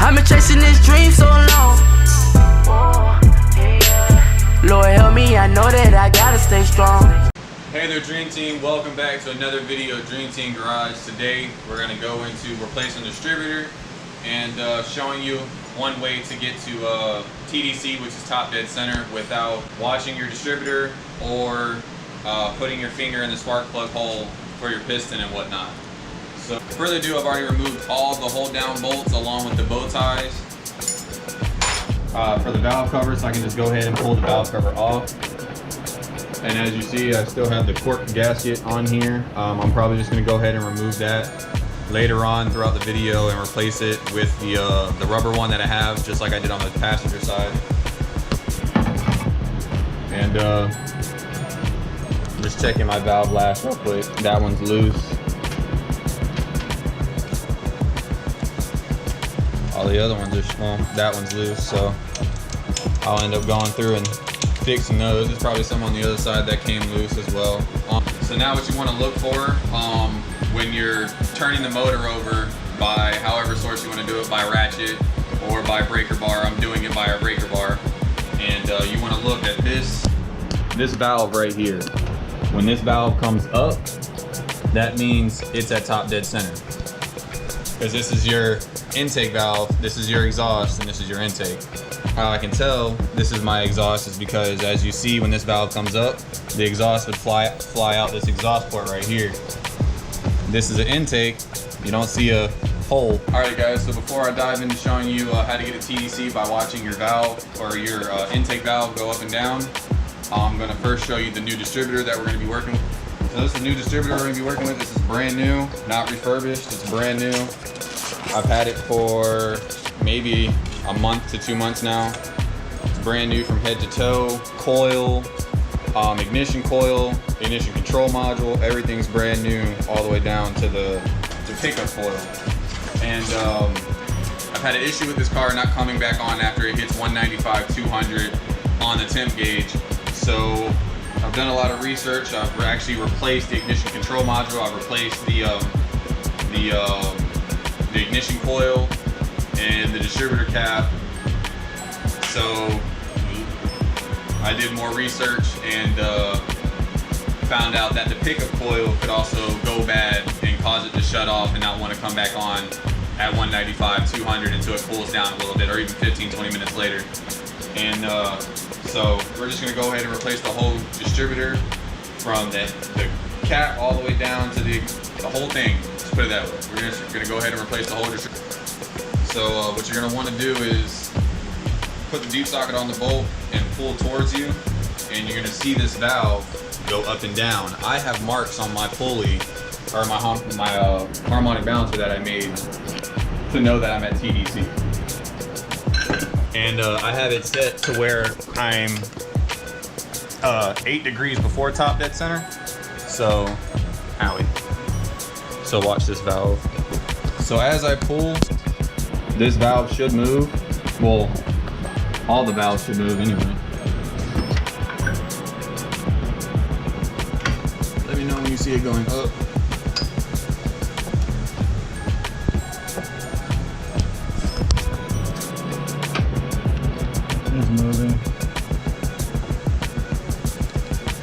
I've been chasing this dream so long. Lord help me, I know that I gotta stay strong. Hey there, Dream Team. Welcome back to another video of Dream Team Garage. Today we're going to go into replacing the distributor and showing you one way to get to TDC, which is top dead center, without washing your distributor or putting your finger in the spark plug hole for your piston and whatnot. So without further ado, I've already removed all the hold down bolts along with the bow ties for the valve cover, so I can just go ahead and pull the valve cover off. And as you see, I still have the cork gasket on here. I'm probably just going to go ahead and remove that later on throughout the video and replace it with the rubber one that I have, just like I did on the passenger side. And just checking my valve lash real quick. That one's loose. All the other ones are, well, that one's loose, so I'll end up going through and fixing those. There's probably some on the other side that came loose as well. So now what you want to look for when you're turning the motor over, by however source you want to do it, by ratchet or by breaker bar. I'm doing it by a breaker bar. And you want to look at this valve right here. When this valve comes up, that means it's at top dead center. Because this is your intake valve, this is your exhaust, and this is your intake. How I can tell this is my exhaust is because, as you see, when this valve comes up, the exhaust would fly out this exhaust port right here. This is an intake. You don't see a hole. All right, guys, so before I dive into showing you how to get a TDC by watching your valve or your intake valve go up and down, I'm gonna first show you the new distributor that we're gonna be working with. So this is the new distributor we're gonna be working with. This is brand new, not refurbished, it's brand new. I've had it for maybe a month to 2 months now. It's brand new from head to toe. Coil, ignition coil, ignition control module, everything's brand new all the way down to the pickup coil. And I've had an issue with this car not coming back on after it hits 195, 200 on the temp gauge. So I've done a lot of research. I've actually replaced the ignition control module. I've replaced the ignition coil and the distributor cap. So I did more research and found out that the pickup coil could also go bad and cause it to shut off and not want to come back on at 195, 200 until it cools down a little bit, or even 15, 20 minutes later. And so we're just going to go ahead and replace the whole distributor from the cap all the way down to the whole thing. Let's put it that way. We're just going to go ahead and replace the whole distributor. So what you're going to want to do is put the deep socket on the bolt and pull towards you, and you're going to see this valve go up and down. I have marks on my pulley, or my harmonic balancer that I made to know that I'm at TDC. And I have it set to where I'm 8 degrees before top dead center. So, owie. So watch this valve. So as I pull, this valve should move. Well, all the valves should move anyway. Let me know when you see it going up. It's moving.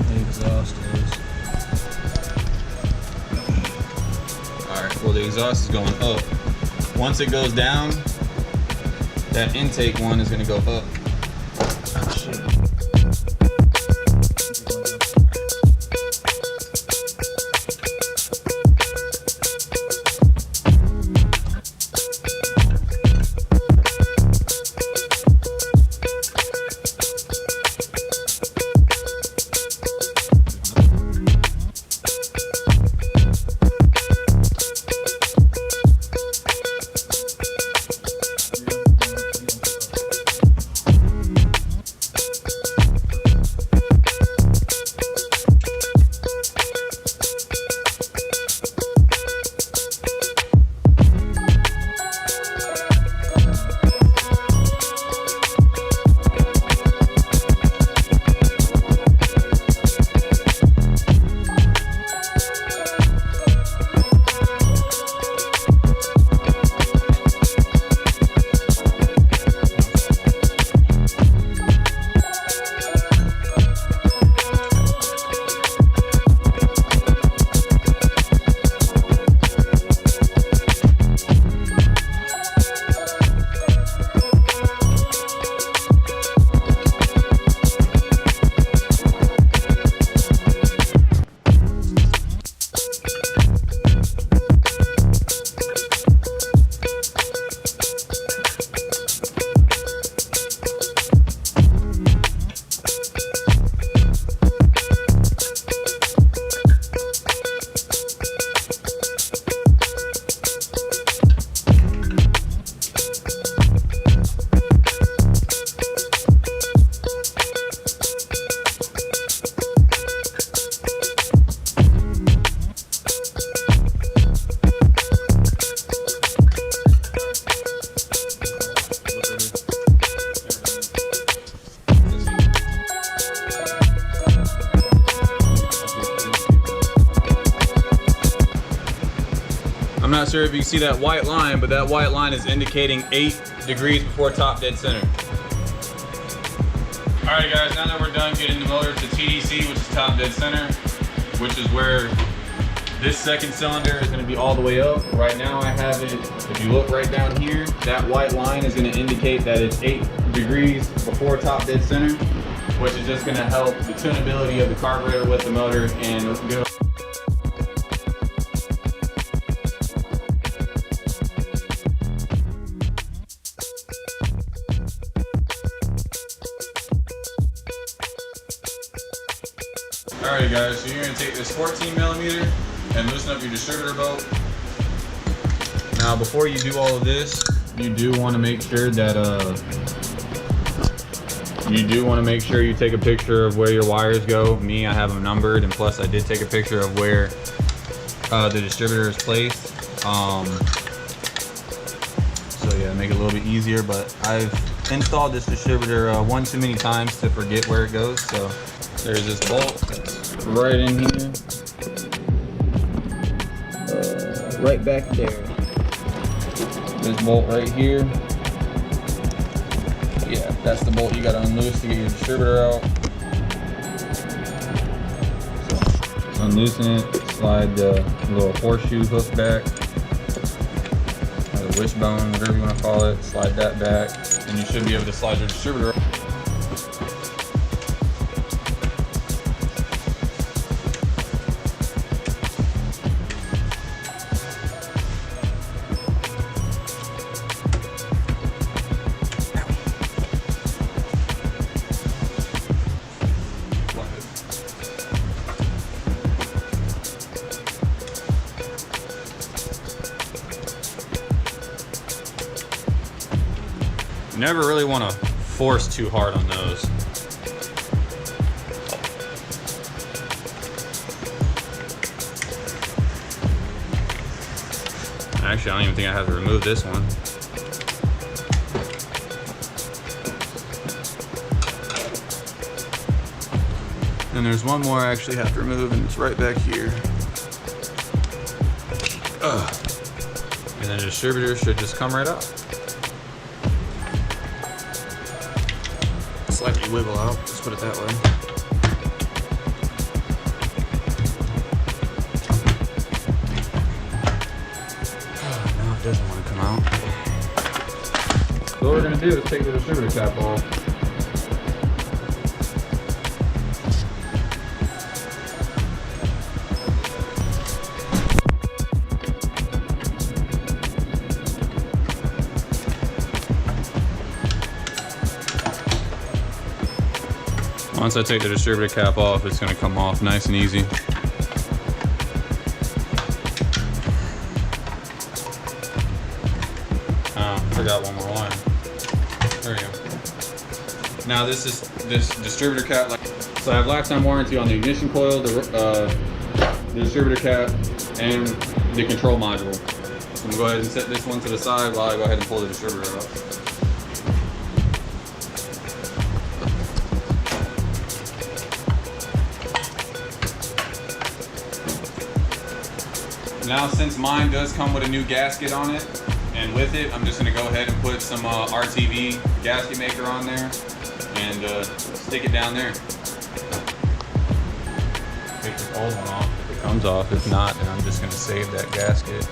The exhaust is. Alright, well, the exhaust is going up. Once it goes down, that intake one is going to go up. Oh, shit. sure if you can see that white line, but that white line is indicating 8 degrees before top dead center. All right guys, now that we're done getting the motor to TDC, which is top dead center, which is where this second cylinder is gonna be all the way up. Right now I have it, if you look right down here, that white line is gonna indicate that it's 8 degrees before top dead center, which is just gonna help the tunability of the carburetor with the motor and go. Alright guys, so you're going to take this 14 millimeter and loosen up your distributor bolt. Now before you do all of this, you do want to make sure that you take a picture of where your wires go. Me, I have them numbered, and plus I did take a picture of where the distributor is placed. So yeah, make it a little bit easier, but I've installed this distributor one too many times to forget where it goes. So there's this bolt right in here, right back there. This bolt right here. Yeah, that's the bolt you gotta unloose to get your distributor out. So unloosen it, slide the little horseshoe hook back, or the wishbone, whatever you wanna call it, slide that back, and you should be able to slide your distributor. You never really want to force too hard on those. Actually, I don't even think I have to remove this one. And there's one more I actually have to remove, and it's right back here. And then the distributor should just come right out. Slightly wiggle out, let's put it that way. Now it doesn't want to come out. So what we're going to do is take the distributor cap off. Once I take the distributor cap off, it's going to come off nice and easy. Oh, forgot one more line. There we go. Now this distributor cap, so I have lifetime warranty on the ignition coil, the distributor cap, and the control module. So I'm going to go ahead and set this one to the side while I go ahead and pull the distributor out. Now, since mine does come with a new gasket on it, and with it, I'm just going to go ahead and put some RTV gasket maker on there and stick it down there. Take this old one off if it comes off. If not, then I'm just going to save that gasket.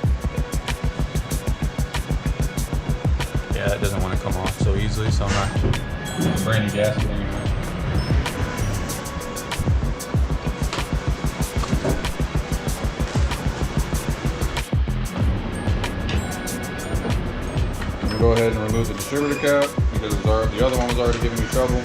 Yeah, it doesn't want to come off so easily, so I'm not brand new gasket anyway. Go ahead and remove the distributor cap because the other one was already giving me trouble.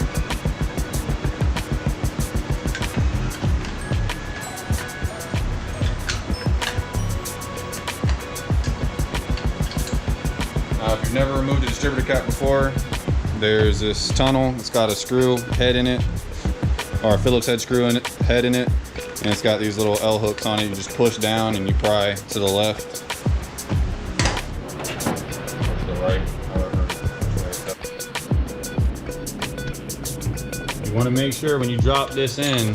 If you've never removed a distributor cap before, there's this tunnel. It's got a screw head in it, or a Phillips head screw head in it, and it's got these little L hooks on it. You just push down and you pry to the left. You want to make sure when you drop this in,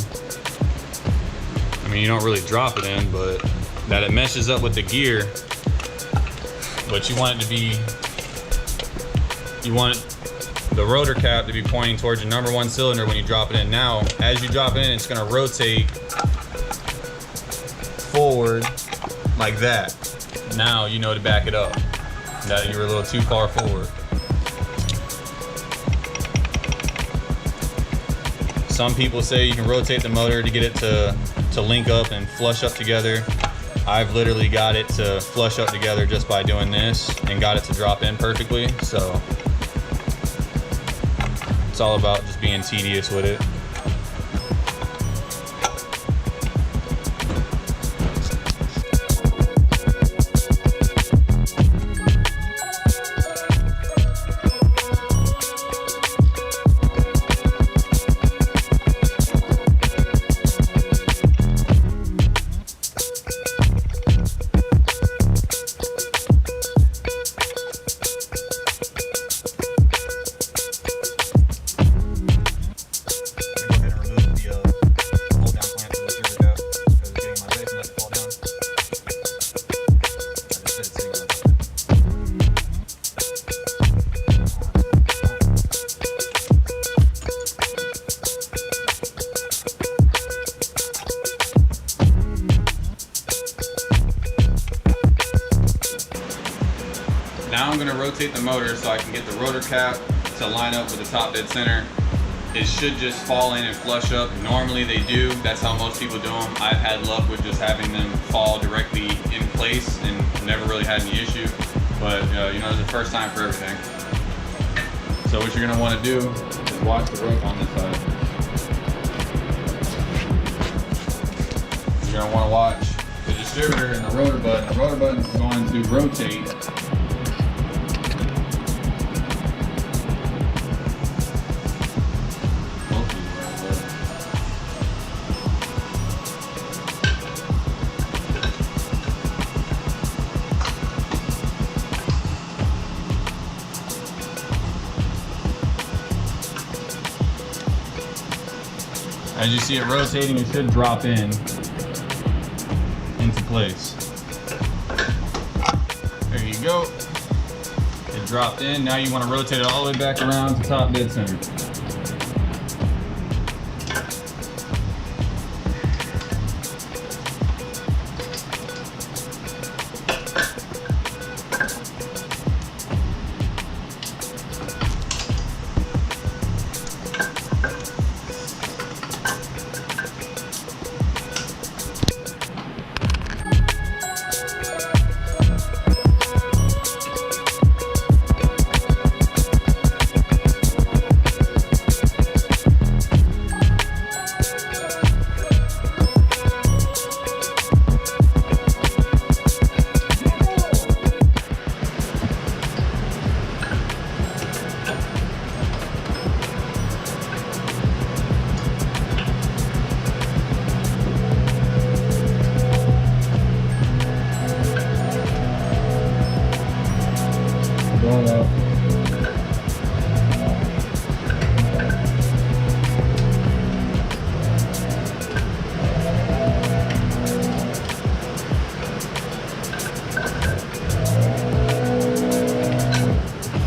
I mean, you don't really drop it in, but that it meshes up with the gear but you want it to be, you want the rotor cap to be pointing towards your number 1 cylinder when you drop it in. Now, as you drop it in, it's gonna rotate forward like that. Now you know to back it up. That you were a little too far forward. Some people say you can rotate the motor to get it to link up and flush up together. I've literally got it to flush up together just by doing this and got it to drop in perfectly. So it's all about just being tedious with it. Now I'm going to rotate the motor so I can get the rotor cap to line up with the top dead center. It should just fall in and flush up. Normally they do. That's how most people do them. I've had luck with just having them fall directly in place and never really had any issue. But you know, it's the first time for everything. So what you're going to want to do is watch the rope on this side. You're going to want to watch the distributor and the rotor button. The rotor button is going to rotate as you see it rotating. It should drop in into place. There you go. It dropped in. Now you want to rotate it all the way back around to top dead center.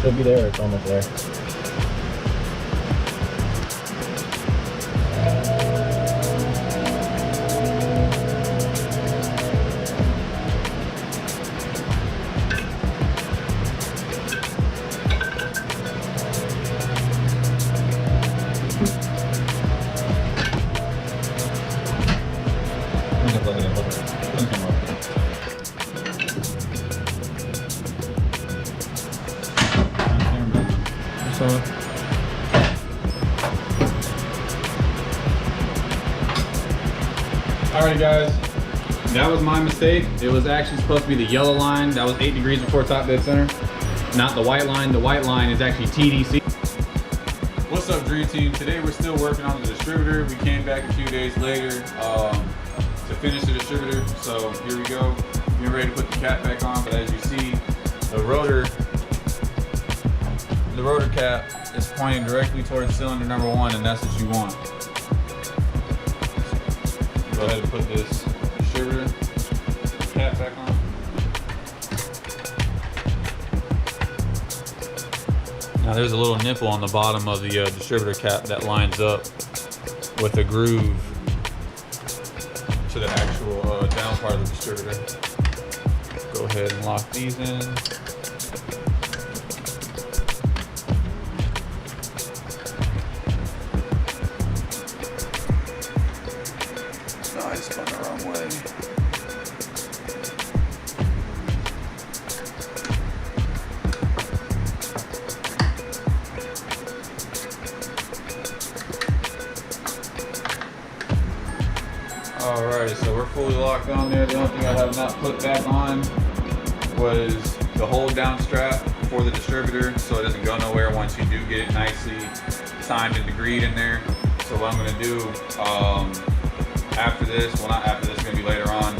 Should be there, it's almost there. Alrighty guys, that was my mistake. It was actually supposed to be the yellow line. That was 8 degrees before top dead center, not the white line. The white line is actually TDC. What's up, Dream Team? Today we're still working on the distributor. We came back a few days later to finish the distributor. So here we go, getting ready to put the cap back on. But as you see, the rotor cap is pointing directly towards cylinder number 1, and that's what you want. Go ahead and put this distributor cap back on. Now there's a little nipple on the bottom of the distributor cap that lines up with the groove to the actual down part of the distributor. Go ahead and lock these in. No, I spun the wrong way. Alright, so we're fully locked on there. The only thing I have not put back on was the hold down strap for the distributor so it doesn't go nowhere once you do get it nicely timed and degreed in there. So what I'm going to do after this, well not after this, it's going to be later on,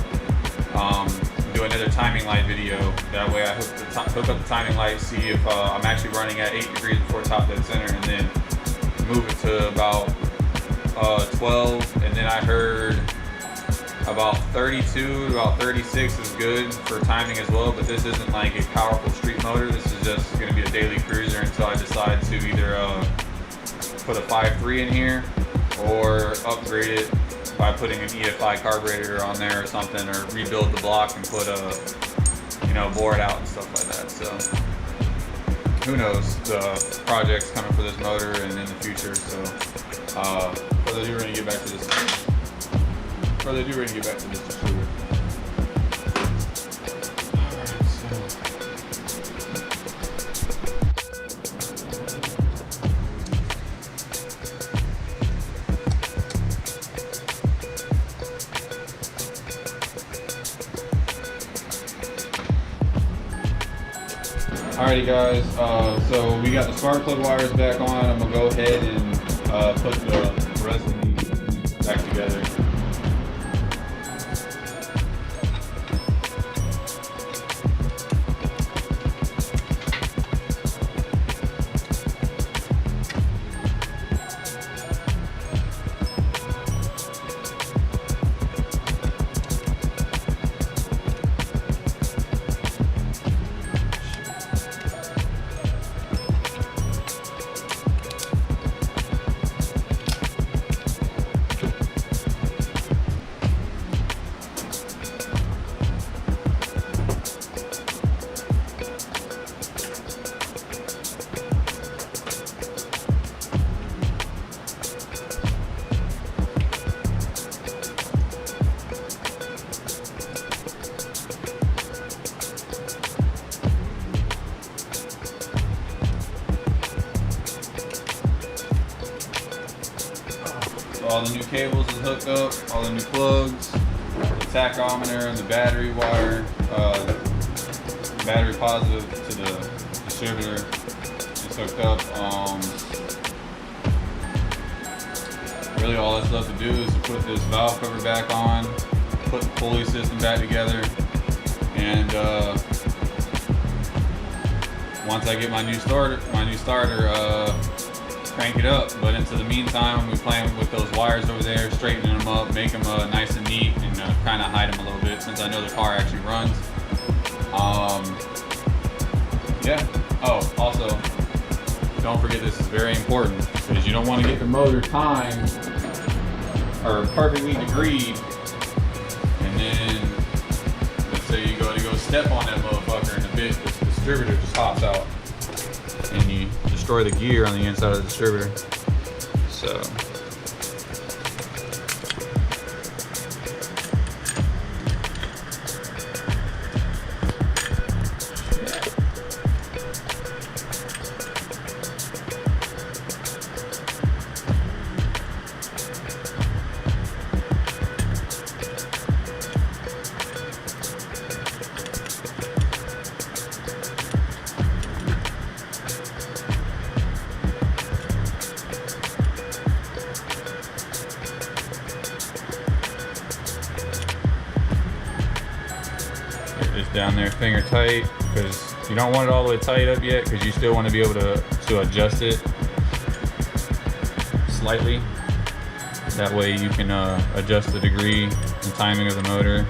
do another timing light video. That way I hook up the timing light, see if I'm actually running at 8 degrees before top dead center, and then move it to about 12, and then I heard about 32 to about 36 is good for timing as well, but this isn't like a powerful street motor. This is just going to be a daily cruiser until I decide to either put a 5.3 in here or upgrade it by putting an EFI carburetor on there or something, or rebuild the block and put a, you know, bore it out and stuff like that. So who knows, the project's coming for this motor and in the future. So further ado, we're going to get back to this. Distributor. Alrighty guys, so we got the spark plug wires back on. I'm gonna go ahead and put the rest of these back together. All the new cables is hooked up, all the new plugs, the tachometer and the battery wire, battery positive to the distributor is hooked up. Really all that's left to do is to put this valve cover back on, put the pulley system back together, and once I get my new starter, crank it up. But into the meantime, we playing with those wires over there, straightening them up, make them nice and neat, and kind of hide them a little bit since I know the car actually runs. Yeah. Oh, also, don't forget this is very important, because you don't want to get the motor timed or perfectly degreed, and then let's say you go to step on that motherfucker, and the distributor just hops out, and you destroy the gear on the inside of the distributor. So down there finger tight, because you don't want it all the way tight up yet, because you still want to be able to adjust it slightly. That way you can adjust the degree and timing of the motor,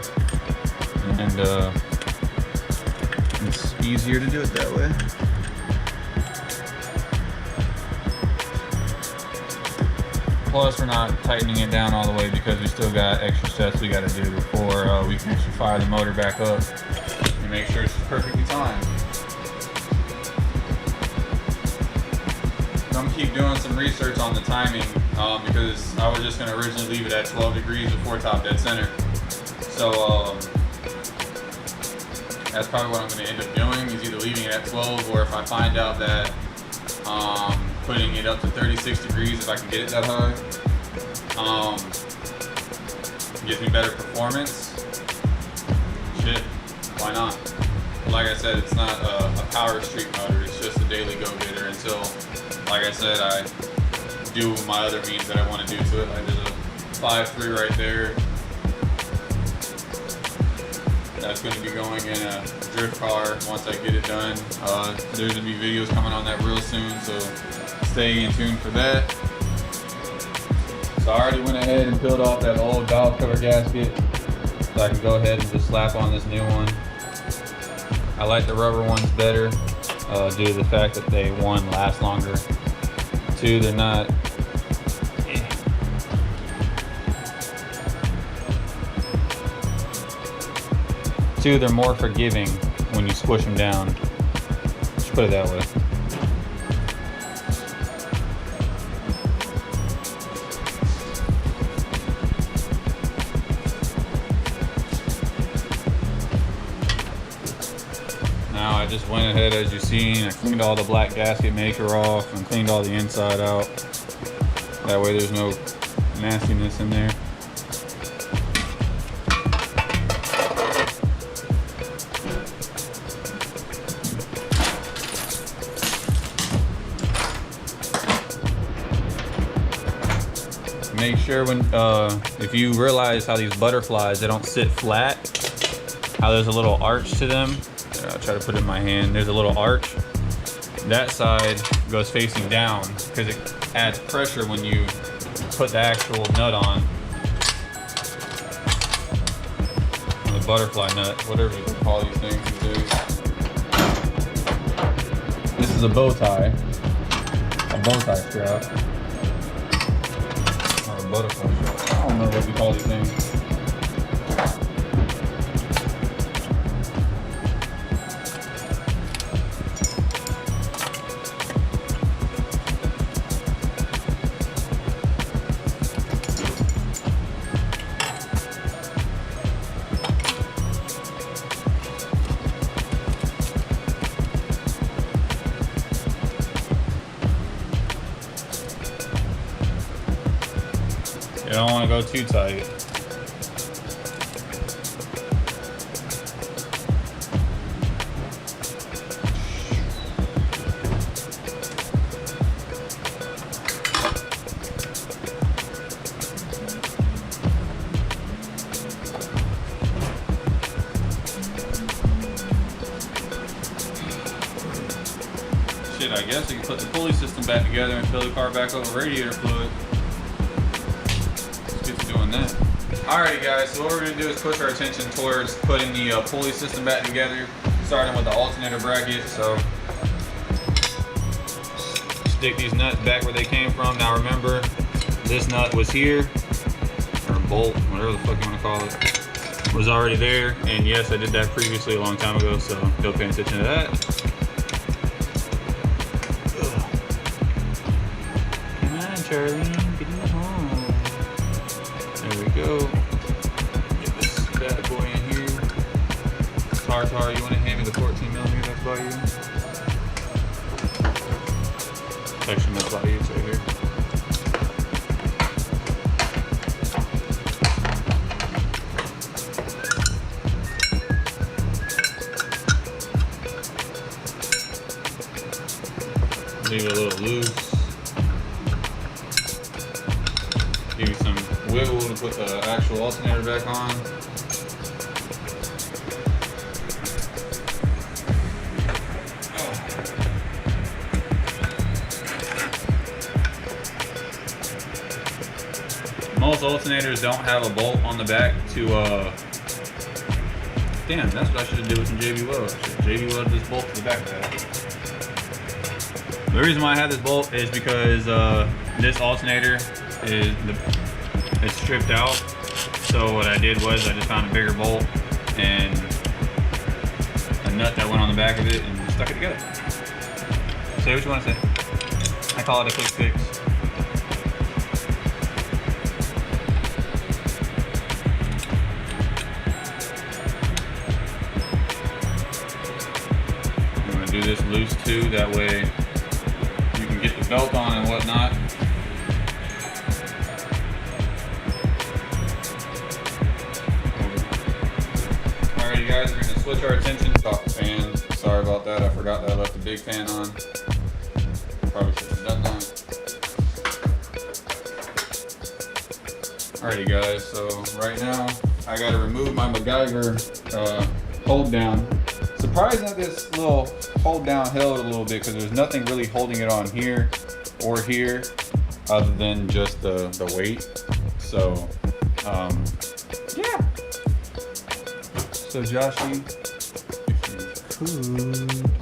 and it's easier to do it that way. Plus, we're not tightening it down all the way because we still got extra steps we got to do before we can actually fire the motor back up and make sure it's perfectly timed. I'm gonna keep doing some research on the timing because I was just gonna originally leave it at 12 degrees before top dead center. So that's probably what I'm gonna end up doing, is either leaving it at 12, or if I find out that putting it up to 36 degrees, if I can get it that high, gives me better performance. Shit, why not? Like I said, it's not a power street motor, it's just a daily go-getter until, like I said, I do my other means that I want to do to it. Like there's a 5.3 right there. That's going to be going in a drift car once I get it done. There's going to be videos coming on that real soon, so stay in tune for that. So I already went ahead and peeled off that old valve cover gasket, so I can go ahead and just slap on this new one. I like the rubber ones better due to the fact that they, one, last longer. Two, they're not. Two, they're more forgiving when you squish them down. Let's put it that way. Now I just went ahead, as you've seen, I cleaned all the black gasket maker off and cleaned all the inside out. That way there's no nastiness in there. Make sure when, if you realize how these butterflies, they don't sit flat, how there's a little arch to them. I'll try to put it in my hand. There's a little arch. That side goes facing down because it adds pressure when you put the actual nut on. The butterfly nut, whatever you call these things these days. This is a bow tie strap. Butterfly strap. I don't know what we call these things. You don't want to go too tight. Shit, I guess you can put the pulley system back together and fill the car back up with radiator fluid. Doing that. Alrighty guys, so what we're going to do is push our attention towards putting the pulley system back together, starting with the alternator bracket. So stick these nuts back where they came from. Now remember, this nut was here, or bolt, whatever the fuck you want to call it, was already there. And yes, I did that previously a long time ago, so don't pay attention to that. Come on, Charlie, get in the home. There we go. Get this bad boy in here. Tartar, you want to hand me the 14mm? That's about you. Actually, that's about you. It's right here. Leave it a little loose. Give you some wiggle to put the actual alternator back on. Most alternators don't have a bolt on the back to damn, that's what I should have did with some JB Weld. I should JB Weld this bolt to the back of that. The reason why I have this bolt is because this alternator it's stripped out. So what I did was I just found a bigger bolt and a nut that went on the back of it and stuck it together. Say what you want to say. I call it a quick fix. I'm going to do this loose too, that way you can get the belt on and whatnot. Alrighty guys, we're going to switch our attention to the fan. Sorry about that, I forgot that I left the big fan on. Probably should have done that. Alrighty guys, so right now I gotta remove my MacGyver hold down. Surprised that this little hold down held a little bit because there's nothing really holding it on here or here other than just the weight. So yeah. So Joshy, if you could.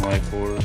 way forward.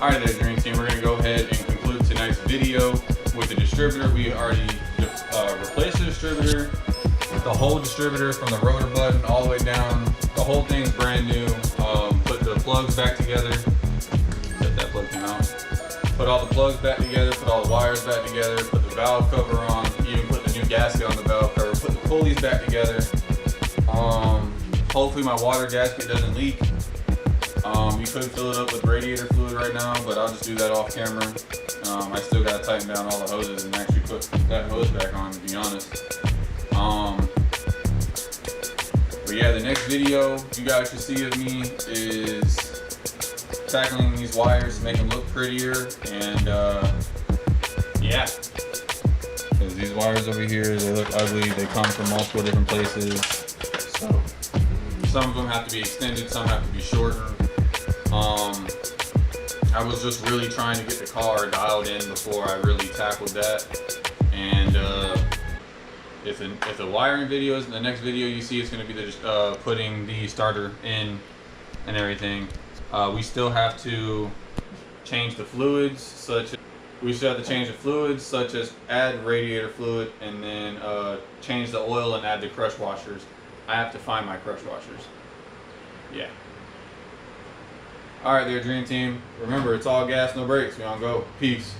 Alright there, Dream Team, we're going to go ahead and conclude tonight's video with the distributor. We already replaced the distributor, the whole distributor from the rotor button all the way down. The whole thing's brand new. Put the plugs back together. Except that plug came out. Put all the plugs back together, put all the wires back together, put the valve cover on, even put the new gasket on the valve cover, put the pulleys back together. Hopefully my water gasket doesn't leak. You could fill it up with radiator fluid right now, but I'll just do that off camera. I still gotta tighten down all the hoses and actually put that hose back on, to be honest. But yeah, the next video you guys should see of me is tackling these wires to make them look prettier, and yeah. Because these wires over here, they look ugly, they come from multiple different places. So some of them have to be extended, some have to be shorter. I was just really trying to get the car dialed in before I really tackled that. And if the wiring video is the next video you see, it's going to be the putting the starter in and everything. We still have to change the fluids, such as add radiator fluid, and then change the oil and add the crush washers. I have to find my crush washers. Yeah. All right, there, Dream Team. Remember, it's all gas, no brakes. We on go. Peace.